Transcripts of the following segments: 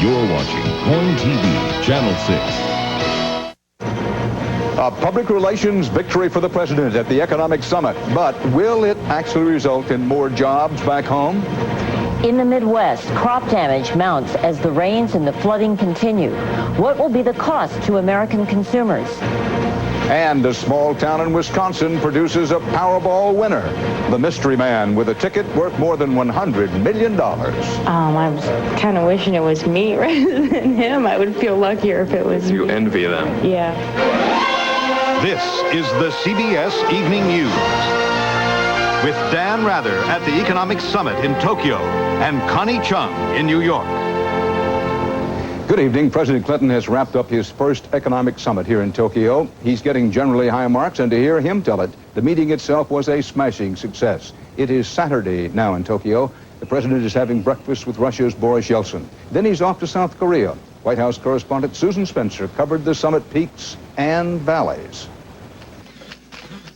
You're watching Coin TV, Channel 6. A public relations victory for the president at the economic summit. But will it actually result in more jobs back home? In the Midwest, crop damage mounts as the rains and the flooding continue. What will be the cost to American consumers? And a small town in Wisconsin produces a Powerball winner. The mystery man with a ticket worth more than $100 million. I was kind of wishing it was me rather than him. I would feel luckier if it was You me. envy them. Yeah. This is the CBS Evening News. With Dan Rather at the Economic Summit in Tokyo and Connie Chung in New York. Good evening. President Clinton has wrapped up his first economic summit here in Tokyo. He's getting generally high marks, and to hear him tell it, the meeting itself was a smashing success. It is Saturday now in Tokyo. The president is having breakfast with Russia's Boris Yeltsin. Then he's off to South Korea. White House correspondent Susan Spencer covered the summit peaks and valleys.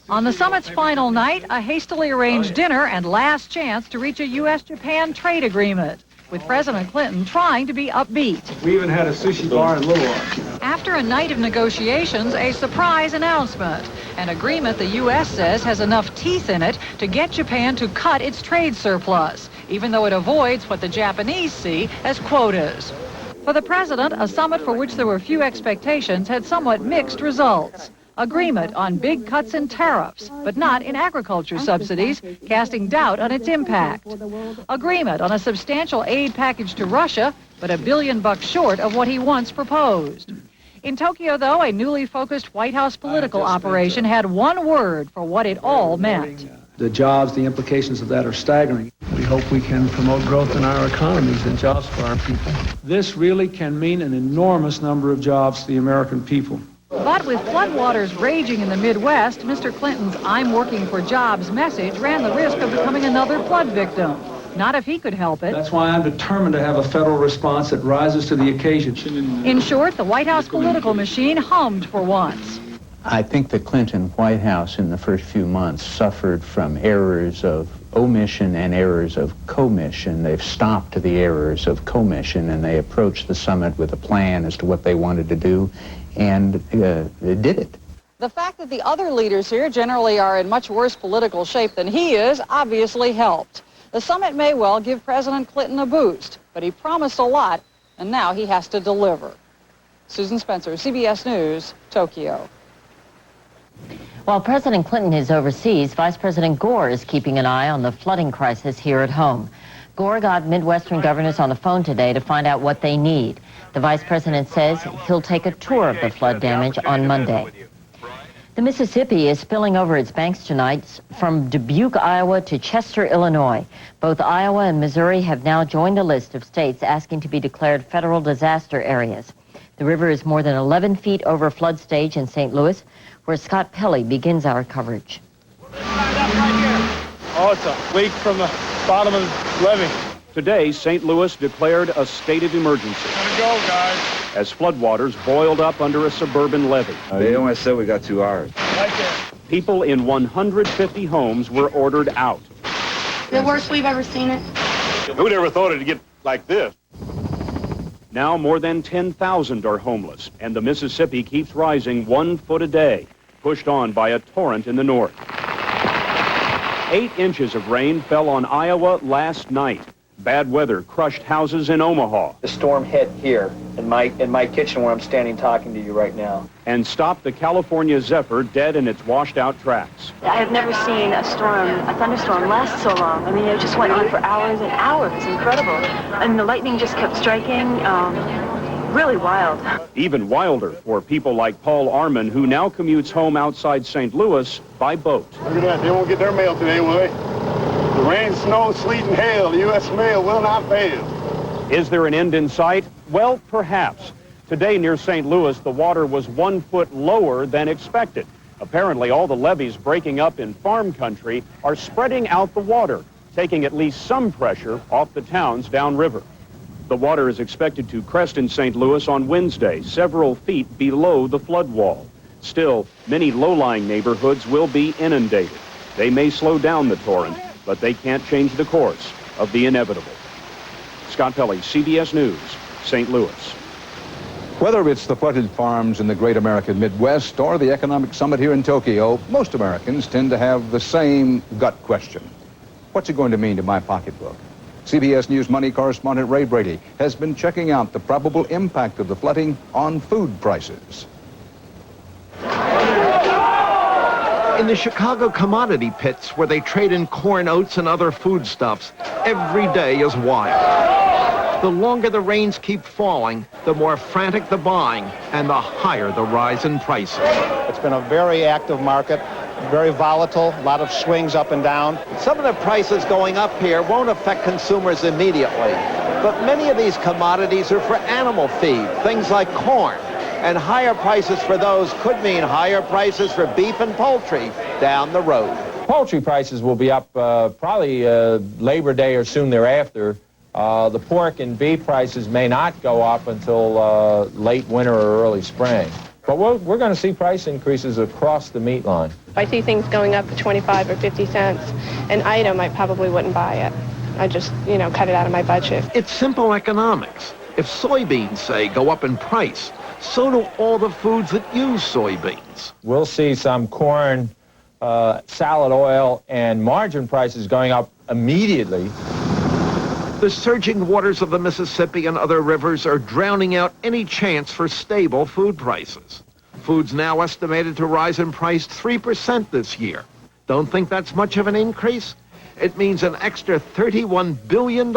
On the summit's final night, a hastily arranged dinner and last chance to reach a U.S.-Japan trade agreement, with President Clinton trying to be upbeat. We even had a sushi bar in Little Rock. After a night of negotiations, a surprise announcement, an agreement the U.S. says has enough teeth in it to get Japan to cut its trade surplus, even though it avoids what the Japanese see as quotas. For the president, a summit for which there were few expectations had somewhat mixed results. Agreement on big cuts in tariffs, but not in agriculture subsidies, casting doubt on its impact. Agreement on a substantial aid package to Russia, but $1 billion short of what he once proposed. In Tokyo, though, a newly focused White House political operation had one word for what it all meant. The jobs, the implications of that are staggering. We hope we can promote growth in our economies and jobs for our people. This really can mean an enormous number of jobs to the American people. But with floodwaters raging in the Midwest, Mr. Clinton's "I'm working for jobs" message ran the risk of becoming another flood victim. Not if he could help it. That's why I'm determined to have a federal response that rises to the occasion. In short, the White House political machine hummed for once. I think the Clinton White House in the first few months suffered from errors of omission and errors of commission. They've stopped the errors of commission, and they approached the summit with a plan as to what they wanted to do, and they did it. The fact that the other leaders here generally are in much worse political shape than he is obviously helped. The summit may well give President Clinton a boost, but he promised a lot, and now he has to deliver. Susan Spencer, CBS News, Tokyo. While President Clinton is overseas, Vice President Gore is keeping an eye on the flooding crisis here at home. Gore got Midwestern governors on the phone today to find out what they need. The vice president says he'll take a tour of the flood damage on Monday. The Mississippi is spilling over its banks tonight from Dubuque, Iowa to Chester, Illinois. Both Iowa and Missouri have now joined a list of states asking to be declared federal disaster areas. The river is more than 11 feet over flood stage in St. Louis, where Scott Pelley begins our coverage. Oh, it's a leak from the bottom of the levee. Today, St. Louis declared a state of emergency. Gotta go, guys. As floodwaters boiled up under a suburban levee. They only said we got 2 hours. Right there. People in 150 homes were ordered out. The worst we've ever seen it. Who'd ever thought it'd get like this? Now more than 10,000 are homeless, and the Mississippi keeps rising 1 foot a day, pushed on by a torrent in the north. 8 inches of rain fell on Iowa last night. Bad weather crushed houses in Omaha. The storm hit here in my kitchen where I'm standing talking to you right now. And stopped the California Zephyr dead in its washed-out tracks. I have never seen a thunderstorm last so long. I mean, it just went on for hours and hours. It's incredible. And the lightning just kept striking. Really wild. Even wilder for people like Paul Arman, who now commutes home outside St. Louis by boat. Look at that. They won't get their mail today, will they? The rain, snow, sleet, and hail, the U.S. mail will not fail. Is there an end in sight? Well, perhaps. Today near St. Louis, the water was 1 foot lower than expected. Apparently, all the levees breaking up in farm country are spreading out the water, taking at least some pressure off the towns downriver. The water is expected to crest in St. Louis on Wednesday, several feet below the flood wall. Still, many low-lying neighborhoods will be inundated. They may slow down the torrent, but they can't change the course of the inevitable. Scott Pelley, CBS News, St. Louis. Whether it's the flooded farms in the great American Midwest or the economic summit here in Tokyo, most Americans tend to have the same gut question. What's it going to mean to my pocketbook? CBS News Money correspondent Ray Brady has been checking out the probable impact of the flooding on food prices. In the Chicago commodity pits where they trade in corn, oats, and other foodstuffs, every day is wild. The longer the rains keep falling, the more frantic the buying and the higher the rise in prices. It's been a very active market, very volatile, a lot of swings up and down. Some of the prices going up here won't affect consumers immediately, but many of these commodities are for animal feed, things like corn. And higher prices for those could mean higher prices for beef and poultry down the road. Poultry prices will be up probably Labor Day or soon thereafter. The pork and beef prices may not go up until late winter or early spring. But we're going to see price increases across the meat line. If I see things going up to 25 or 50 cents an item, I probably wouldn't buy it. I just, cut it out of my budget. It's simple economics. If soybeans, say, go up in price, so do all the foods that use soybeans. We'll see some corn, salad oil, and margarine prices going up immediately. The surging waters of the Mississippi and other rivers are drowning out any chance for stable food prices. Food's now estimated to rise in price 3% this year. Don't think that's much of an increase? It means an extra $31 billion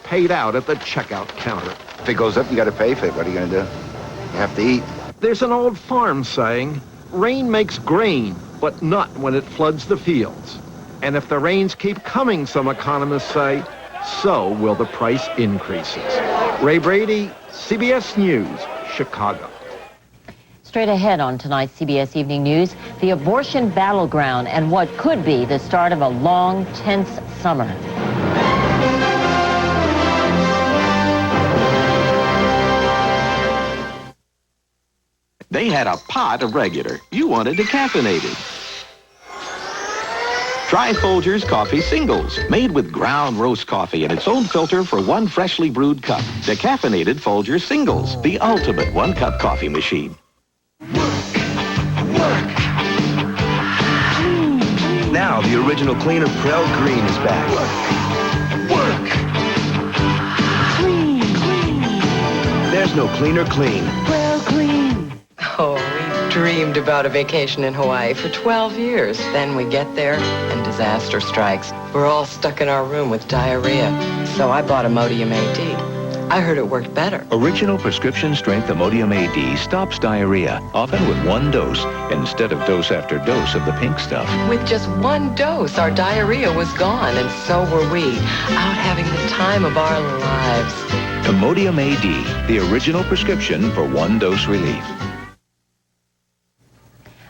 paid out at the checkout counter. If it goes up, you got to pay for it. What are you going to do? You have to eat. There's an old farm saying, rain makes grain, but not when it floods the fields. And if the rains keep coming, some economists say, so will the price increases. Ray Brady, CBS News, Chicago. Straight ahead on tonight's CBS Evening News, the abortion battleground and what could be the start of a long, tense summer. They had a pot of regular. You wanted decaffeinated. Try Folgers Coffee Singles, made with ground roast coffee and its own filter for one freshly brewed cup. Decaffeinated Folgers Singles, the ultimate one-cup coffee machine. Now the original cleaner Prel Green is back. Work. Clean. There's no cleaner clean. Prel Clean. Oh, we dreamed about a vacation in Hawaii for 12 years. Then we get there and disaster strikes. We're all stuck in our room with diarrhea. So I bought Imodium AD. I heard it worked better. Original prescription strength Imodium AD stops diarrhea, often with one dose, instead of dose after dose of the pink stuff. With just one dose, our diarrhea was gone, and so were we, out having the time of our lives. Imodium AD, the original prescription for one-dose relief.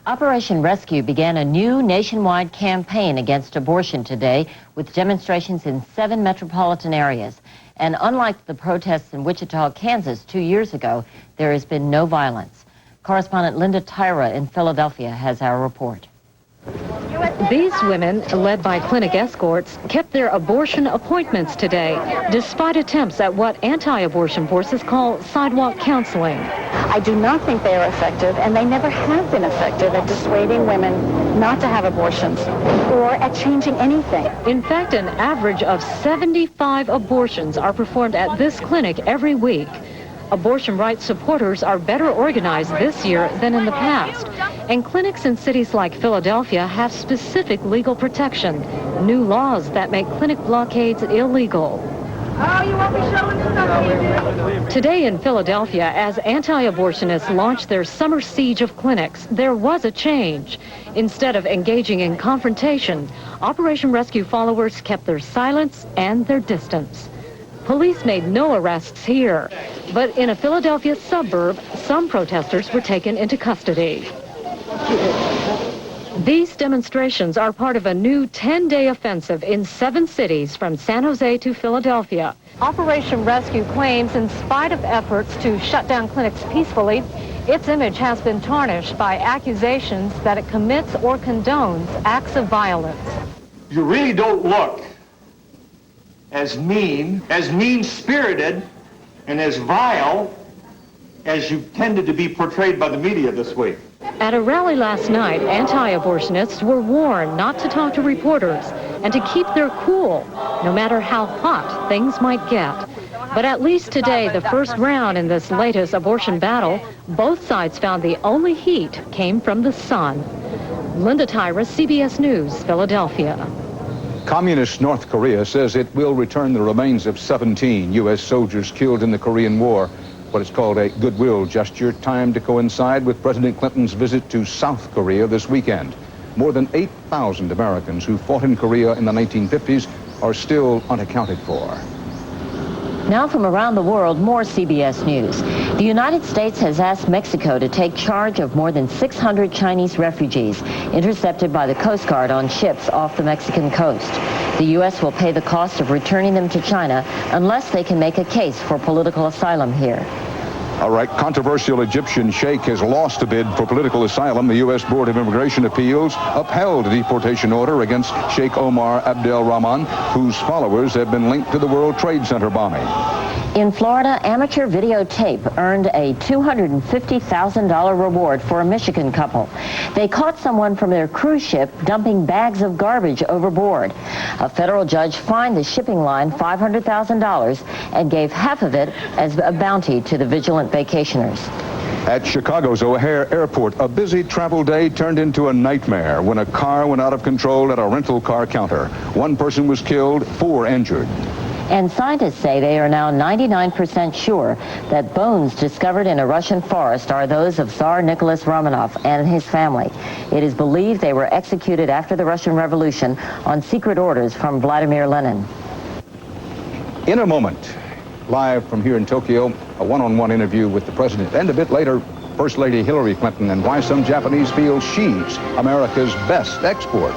Operation Rescue began a new nationwide campaign against abortion today with demonstrations in 7 metropolitan areas. And unlike the protests in Wichita, Kansas 2 years ago, there has been no violence. Correspondent Linda Tyra in Philadelphia has our report. These women, led by clinic escorts, kept their abortion appointments today, despite attempts at what anti-abortion forces call sidewalk counseling. I do not think they are effective, and they never have been effective at dissuading women not to have abortions or at changing anything. In fact, an average of 75 abortions are performed at this clinic every week. Abortion rights supporters are better organized this year than in the past, and clinics in cities like Philadelphia have specific legal protection, new laws that make clinic blockades illegal. Oh, you won't be showing us. Today in Philadelphia, as anti-abortionists launched their summer siege of clinics, there was a change. Instead of engaging in confrontation, Operation Rescue followers kept their silence and their distance. Police made no arrests here, but in a Philadelphia suburb, some protesters were taken into custody. These demonstrations are part of a new 10-day offensive in 7 cities from San Jose to Philadelphia. Operation Rescue claims, in spite of efforts to shut down clinics peacefully, its image has been tarnished by accusations that it commits or condones acts of violence. You really don't look as mean-spirited and as vile as you tended to be portrayed by the media this week. At a rally last night, anti-abortionists were warned not to talk to reporters and to keep their cool, no matter how hot things might get. But at least today, the first round in this latest abortion battle, both sides found the only heat came from the sun. Linda Tyrus, CBS News, Philadelphia. Communist North Korea says it will return the remains of 17 U.S. soldiers killed in the Korean War. What is called a goodwill gesture, timed to coincide with President Clinton's visit to South Korea this weekend. More than 8,000 Americans who fought in Korea in the 1950s are still unaccounted for. Now from around the world, more CBS News. The United States has asked Mexico to take charge of more than 600 Chinese refugees intercepted by the Coast Guard on ships off the Mexican coast. The U.S. will pay the cost of returning them to China unless they can make a case for political asylum here. All right, controversial Egyptian sheikh has lost a bid for political asylum. The U.S. Board of Immigration Appeals upheld a deportation order against Sheikh Omar Abdel Rahman, whose followers have been linked to the World Trade Center bombing. In Florida, amateur videotape earned a $250,000 reward for a Michigan couple. They caught someone from their cruise ship dumping bags of garbage overboard. A federal judge fined the shipping line $500,000 and gave half of it as a bounty to the vigilant vacationers. At Chicago's O'Hare Airport, a busy travel day turned into a nightmare when a car went out of control at a rental car counter. One person was killed, 4 injured. And scientists say they are now 99% sure that bones discovered in a Russian forest are those of Tsar Nicholas Romanov and his family. It is believed they were executed after the Russian Revolution on secret orders from Vladimir Lenin. In a moment, live from here in Tokyo, a one-on-one interview with the president. And a bit later, First Lady Hillary Clinton and why some Japanese feel she's America's best export.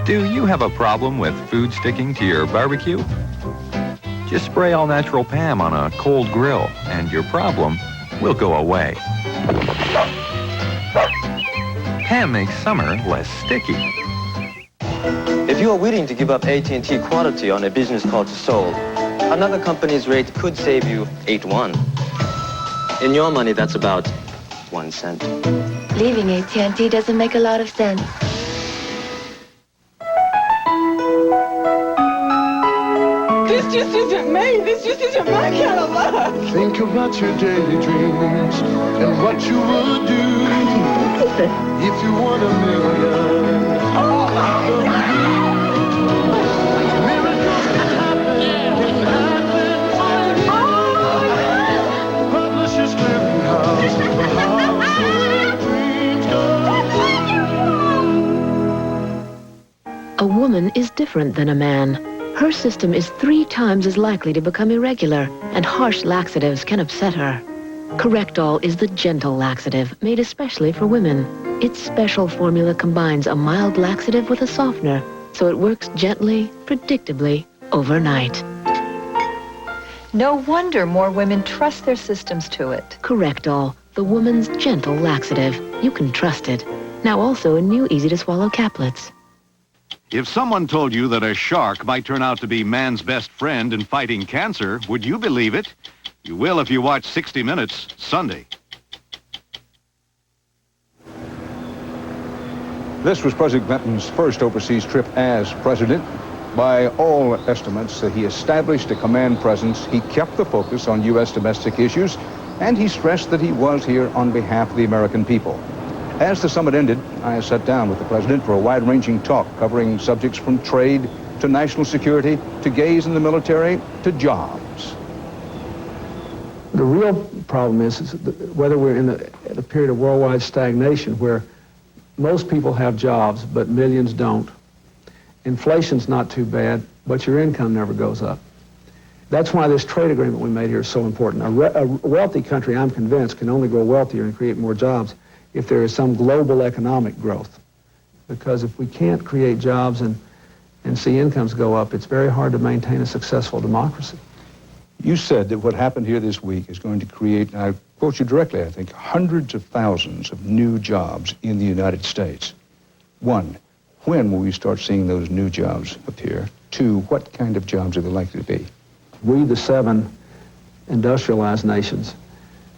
Do you have a problem with food sticking to your barbecue? Just spray all-natural Pam on a cold grill and your problem will go away. Pam makes summer less sticky. If you are willing to give up AT&T quality on a business call to Seoul, another company's rate could save you 8-1. In your money, that's about 1 cent. Leaving AT&T doesn't make a lot of sense. This just isn't me. This just isn't my kind of luck. Think about your daydreams and what you would do if you won $1 million. Miracles can happen. Publishers clearinghouse. A woman is different than a man. Her system is 3 times as likely to become irregular, and harsh laxatives can upset her. Correctol is the gentle laxative made especially for women. Its special formula combines a mild laxative with a softener, so it works gently, predictably, overnight. No wonder more women trust their systems to it. Correctol, the woman's gentle laxative. You can trust it. Now also in new easy-to-swallow caplets. If someone told you that a shark might turn out to be man's best friend in fighting cancer, would you believe it? You will if you watch 60 Minutes Sunday. This was President Clinton's first overseas trip as president. By all estimates, he established a command presence. He kept the focus on U.S. domestic issues, and he stressed that he was here on behalf of the American people. As the summit ended, I sat down with the president for a wide-ranging talk covering subjects from trade to national security to gays in the military to jobs. The real problem is whether we're in a period of worldwide stagnation where most people have jobs, but millions don't. Inflation's not too bad, but your income never goes up. That's why this trade agreement we made here is so important. A wealthy country, I'm convinced, can only grow wealthier and create more jobs if there is some global economic growth. Because if we can't create jobs and see incomes go up, it's very hard to maintain a successful democracy. You said that what happened here this week is going to create, and I quote you directly, I think, hundreds of thousands of new jobs in the United States. One, when will we start seeing those new jobs appear? 2, what kind of jobs are they likely to be? We, the 7 industrialized nations,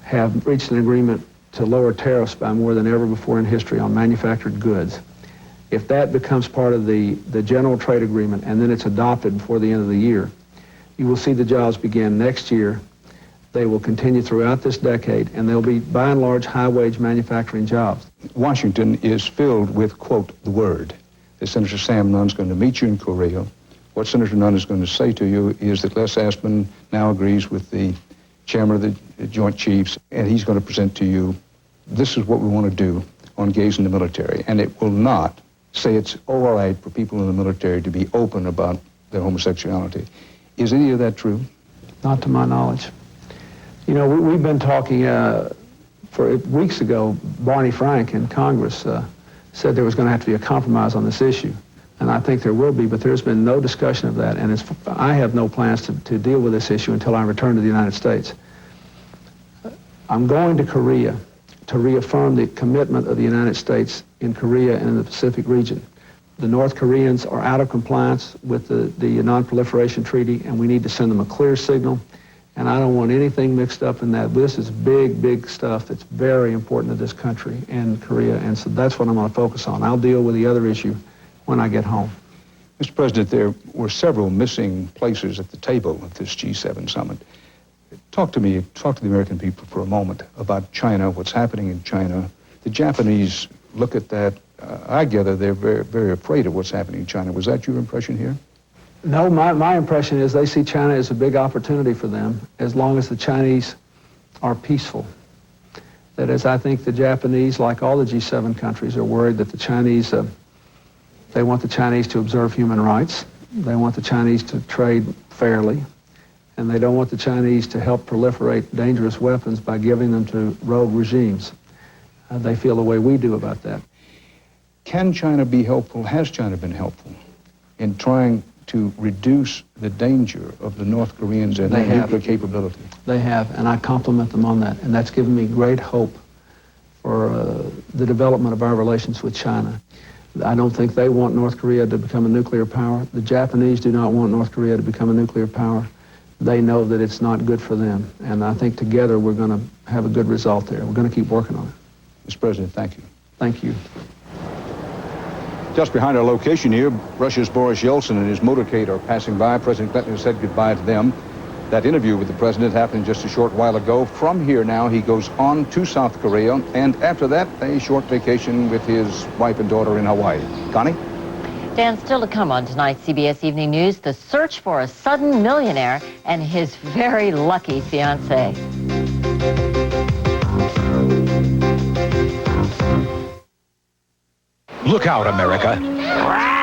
have reached an agreement to lower tariffs by more than ever before in history on manufactured goods. If that becomes part of the general trade agreement and then it's adopted before the end of the year, you will see the jobs begin next year. They will continue throughout this decade, and they'll be, by and large, high-wage manufacturing jobs. Washington is filled with, quote, the word. That Senator Sam Nunn's going to meet you in Korea. What Senator Nunn is going to say to you is that Les Aspin now agrees with the chairman of the Joint Chiefs, and he's going to present to you, this is what we want to do on gays in the military. And it will not say it's all right for people in the military to be open about their homosexuality. Is any of that true? Not to my knowledge. You know, we've been talking, for weeks ago, Barney Frank in Congress said there was going to have to be a compromise on this issue. And I think there will be, but there's been no discussion of that. And I have no plans to deal with this issue until I return to the United States. I'm going to Korea to reaffirm the commitment of the United States in Korea and in the Pacific region. The North Koreans are out of compliance with the Non-Proliferation Treaty, and we need to send them a clear signal. And I don't want anything mixed up in that. This is big, big stuff that's very important to this country and Korea, and so that's what I'm going to focus on. I'll deal with the other issue when I get home. Mr. President, there were several missing places at the table of this G7 summit. Talk to the American people for a moment about China, what's happening in China. The Japanese look at that. I gather they're very, very afraid of what's happening in China. Was that your impression here? No, my impression is they see China as a big opportunity for them as long as the Chinese are peaceful. That is, I think the Japanese, like all the G7 countries, are worried that the Chinese, they want the Chinese to observe human rights. They want the Chinese to trade fairly. And they don't want the Chinese to help proliferate dangerous weapons by giving them to rogue regimes. They feel the way we do about that. Can China be helpful? Has China been helpful in trying to reduce the danger of the North Koreans and their nuclear capability? They have, and I compliment them on that. And that's given me great hope for the development of our relations with China. I don't think they want North Korea to become a nuclear power. The Japanese do not want North Korea to become a nuclear power. They know that it's not good for them. And I think together we're going to have a good result there. We're going to keep working on it. Mr. President, thank you. Thank you. Just behind our location here, Russia's Boris Yeltsin and his motorcade are passing by. President Clinton has said goodbye to them. That interview with the president happened just a short while ago. From here now, he goes on to South Korea, and after that, a short vacation with his wife and daughter in Hawaii. Connie? Dan, still to come on tonight's CBS Evening News, the search for a sudden millionaire and his very lucky fiancée. Look out, America.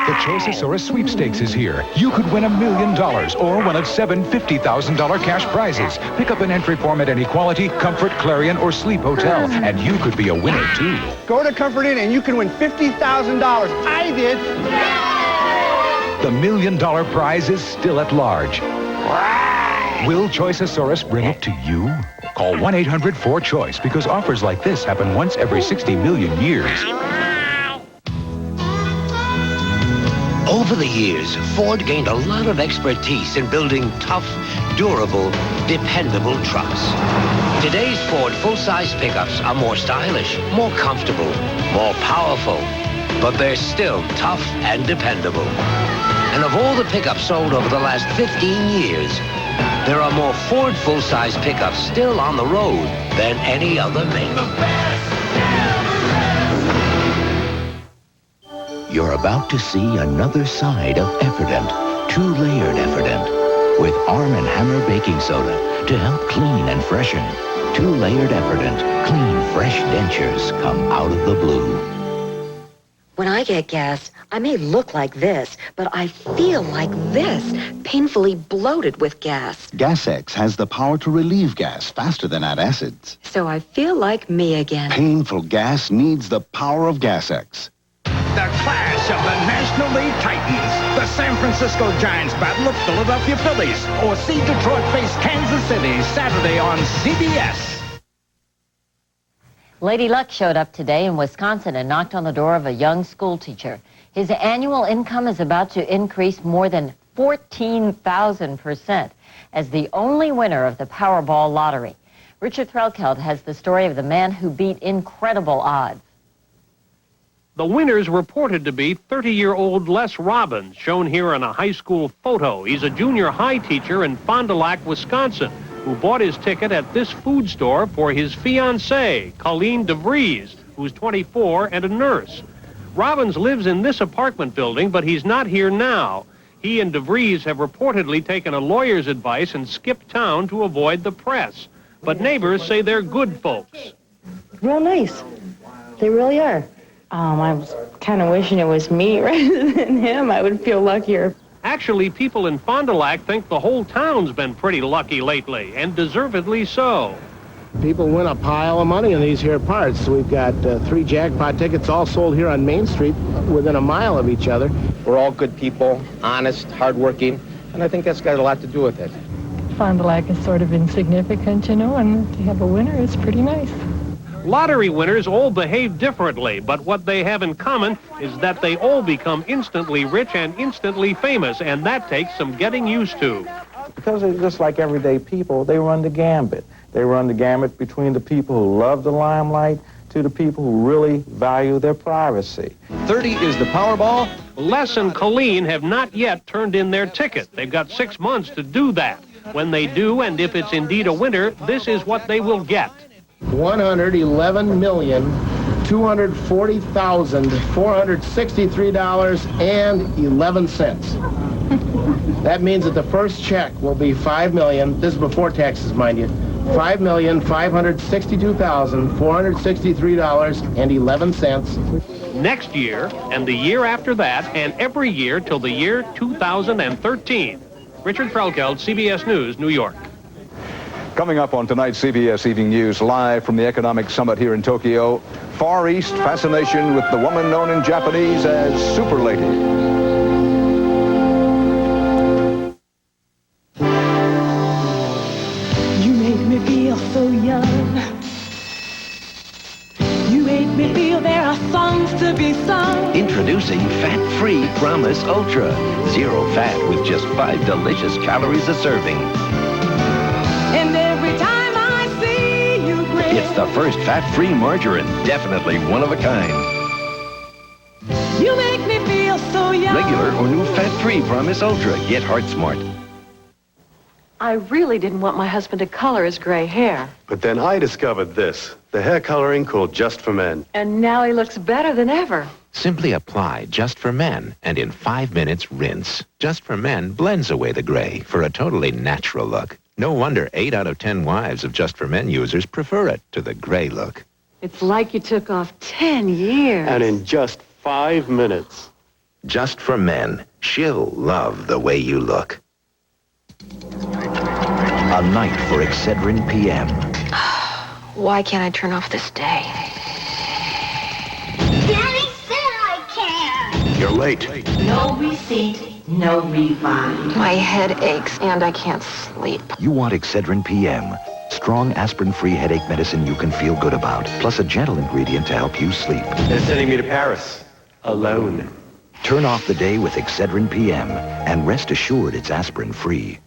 The Choiceosaurus Sweepstakes is here. You could win $1 million or one of 7 $50,000 cash prizes. Pick up an entry form at any Quality, Comfort, Clarion, or Sleep Hotel, and you could be a winner, too. Go to Comfort Inn and you can win $50,000. I did. The $1 million prize is still at large. Will Choiceosaurus bring it to you? Call 1-800-4CHOICE because offers like this happen once every 60 million years. Over the years, Ford gained a lot of expertise in building tough, durable, dependable trucks. Today's Ford full-size pickups are more stylish, more comfortable, more powerful, but they're still tough and dependable. And of all the pickups sold over the last 15 years, there are more Ford full-size pickups still on the road than any other make. You're about to see another side of Effordent, 2-layered Effordent, with Arm & Hammer baking soda to help clean and freshen. 2-layered Effordent, clean, fresh dentures come out of the blue. When I get gas, I may look like this, but I feel like this, painfully bloated with gas. GasX has the power to relieve gas faster than antacids. So I feel like me again. Painful gas needs the power of GasX. The clash of the National League Titans. The San Francisco Giants battle of Philadelphia Phillies. Or see Detroit face Kansas City Saturday on CBS. Lady Luck showed up today in Wisconsin and knocked on the door of a young school teacher. His annual income is about to increase more than 14,000% as the only winner of the Powerball lottery. Richard Threlkeld has the story of the man who beat incredible odds. The winner's reported to be 30-year-old Les Robbins, shown here in a high school photo. He's a junior high teacher in Fond du Lac, Wisconsin, who bought his ticket at this food store for his fiancée, Colleen DeVries, who's 24 and a nurse. Robbins lives in this apartment building, but he's not here now. He and DeVries have reportedly taken a lawyer's advice and skipped town to avoid the press. But neighbors say they're good folks. Real nice. They really are. I was kind of wishing it was me rather than him. I would feel luckier. Actually, people in Fond du Lac think the whole town's been pretty lucky lately, and deservedly so. People win a pile of money in these here parts. We've got 3 jackpot tickets all sold here on Main Street within a mile of each other. We're all good people, honest, hardworking, and I think that's got a lot to do with it. Fond du Lac is sort of insignificant, you know, and to have a winner is pretty nice. Lottery winners all behave differently, but what they have in common is that they all become instantly rich and instantly famous, and that takes some getting used to. Because they're just like everyday people, they run the gambit. They run the gamut between the people who love the limelight to the people who really value their privacy. 30 is the Powerball. Les and Colleen have not yet turned in their ticket. they've got 6 months to do that. When they do, and if it's indeed a winner, this is what they will get. $111,240,463.11. That means that the first check will be $5 million. This is before taxes, mind you. $5,562,463.11. Next year, and the year after that, and every year till the year 2013. Richard Threlkeld, CBS News, New York. Coming up on tonight's CBS Evening News, live from the Economic Summit here in Tokyo, Far East fascination with the woman known in Japanese as Super Lady. You make me feel so young. You make me feel there are songs to be sung. Introducing Fat-Free Promise Ultra. Zero fat with just 5 delicious calories a serving. And every time I see you grin, It's the first fat-free margarine. Definitely one of a kind. you make me feel so young. Regular or new Fat-Free Promise Ultra. Get heart smart. I really didn't want my husband to color his gray hair. But then I discovered this, the hair coloring called Just for Men. And now he looks better than ever. Simply apply Just for Men, and in 5 minutes, rinse. Just for Men blends away the gray for a totally natural look. No wonder 8 out of 10 wives of Just for Men users prefer it to the gray look. It's like you took off 10 years. And in just 5 minutes. Just for Men. She'll love the way you look. A night for Excedrin PM. Why can't I turn off this day? Daddy said I can. You're late. No receipt, no refund. My head aches and I can't sleep. You want Excedrin PM. Strong aspirin-free headache medicine you can feel good about, plus a gentle ingredient to help you sleep. They're sending me to Paris. Alone. Turn off the day with Excedrin PM, and rest assured it's aspirin-free.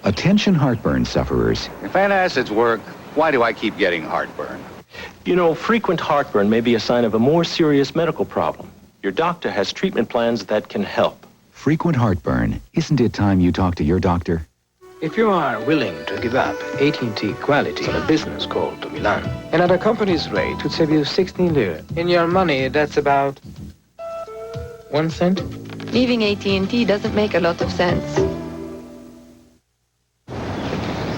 Attention heartburn sufferers. If antacids work, why do I keep getting heartburn? You know, frequent heartburn may be a sign of a more serious medical problem. Your doctor has treatment plans that can help. Frequent heartburn. Isn't it time you talk to your doctor? If you are willing to give up AT&T quality on a business call to Milan, and at a company's rate would save you 16 lira. In your money, that's about 1 cent. Leaving AT&T doesn't make a lot of sense.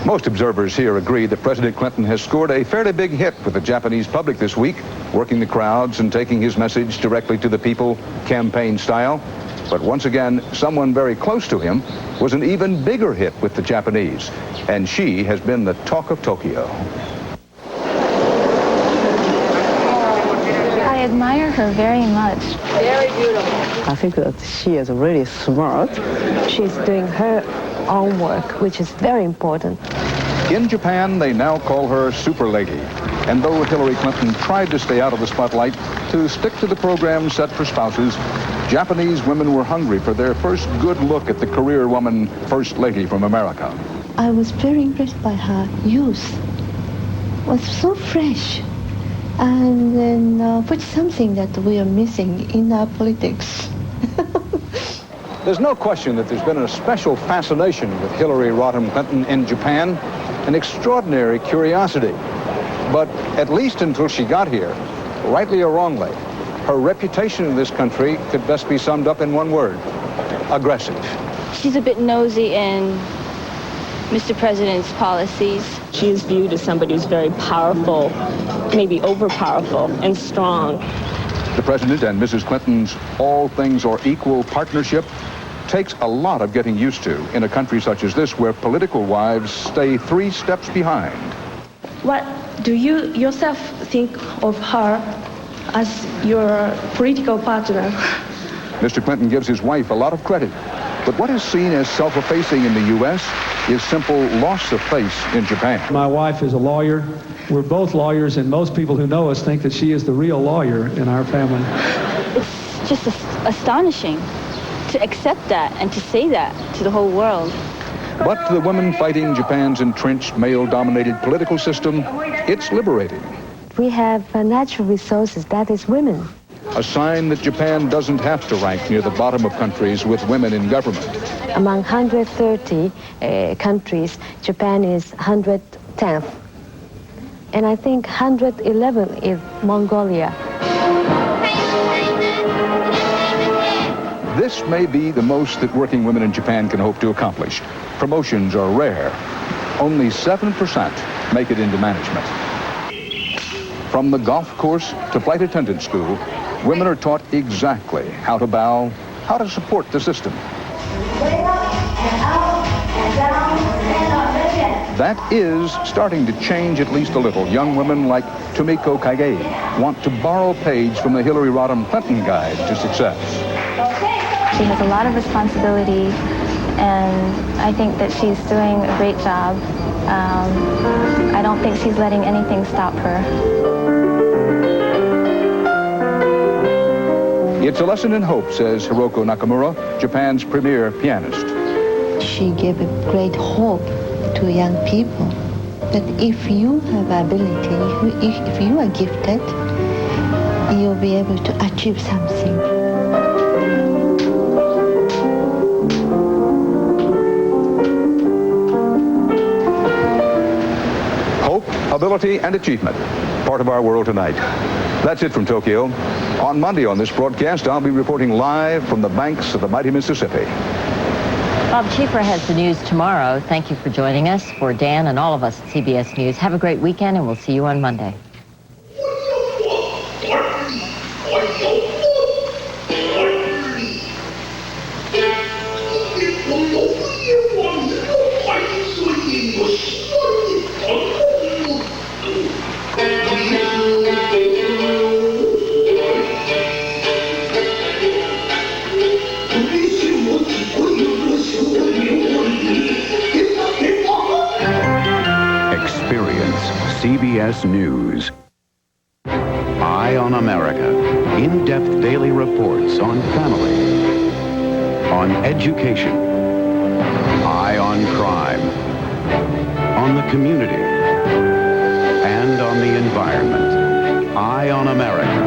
Most observers here agree that President Clinton has scored a fairly big hit with the Japanese public this week, working the crowds and taking his message directly to the people, campaign style. But once again, someone very close to him was an even bigger hit with the Japanese, and she has been the talk of Tokyo. I admire her very much. Very beautiful. I think that she is really smart. She's doing her own work, which is very important. In Japan, they now call her Super Lady. And though Hillary Clinton tried to stay out of the spotlight to stick to the program set for spouses, Japanese women were hungry for their first good look at the career woman First Lady from America. I was very impressed by her youth. It was so fresh. And then, which is something that we are missing in our politics. There's no question that there's been a special fascination with Hillary Rodham Clinton in Japan, an extraordinary curiosity. But at least until she got here, rightly or wrongly, her reputation in this country could best be summed up in one word: aggressive. She's a bit nosy in Mr. President's policies. She is viewed as somebody who's very powerful, maybe overpowerful and strong. The President and Mrs. Clinton's all things are equal partnership takes a lot of getting used to in a country such as this, where political wives stay 3 steps behind. What do you yourself think of her as your political partner? Mr. Clinton gives his wife a lot of credit, but what is seen as self-effacing in the U.S. is simple loss of face in Japan. My wife is a lawyer. We're both lawyers, and most people who know us think that she is the real lawyer in our family. It's just astonishing to accept that and to say that to the whole world. But to the women fighting Japan's entrenched, male-dominated political system, it's liberating. We have natural resources, that is women. A sign that Japan doesn't have to rank near the bottom of countries with women in government. Among 130 countries, Japan is 110th. And I think 111 is Mongolia. This may be the most that working women in Japan can hope to accomplish. Promotions are rare. Only 7% make it into management. From the golf course to flight attendant school, women are taught exactly how to bow, how to support the system. That is starting to change at least a little. Young women like Tomiko Kage want to borrow page from the Hillary Rodham Clinton Guide to Success. She has a lot of responsibility, and I think that she's doing a great job. I don't think she's letting anything stop her. It's a lesson in hope, says Hiroko Nakamura, Japan's premier pianist. She gave a great hope to young people that if you have ability, if you are gifted, you'll be able to achieve something. Ability and achievement, part of our world tonight. That's it from Tokyo. On Monday on this broadcast, I'll be reporting live from the banks of the mighty Mississippi. Bob Schieffer has the news tomorrow. Thank you for joining us. For Dan and all of us at CBS News, have a great weekend, and we'll see you on Monday. CBS News. Eye on America. In-depth daily reports on family, on education, Eye on crime, on the community, and on the environment. Eye on America.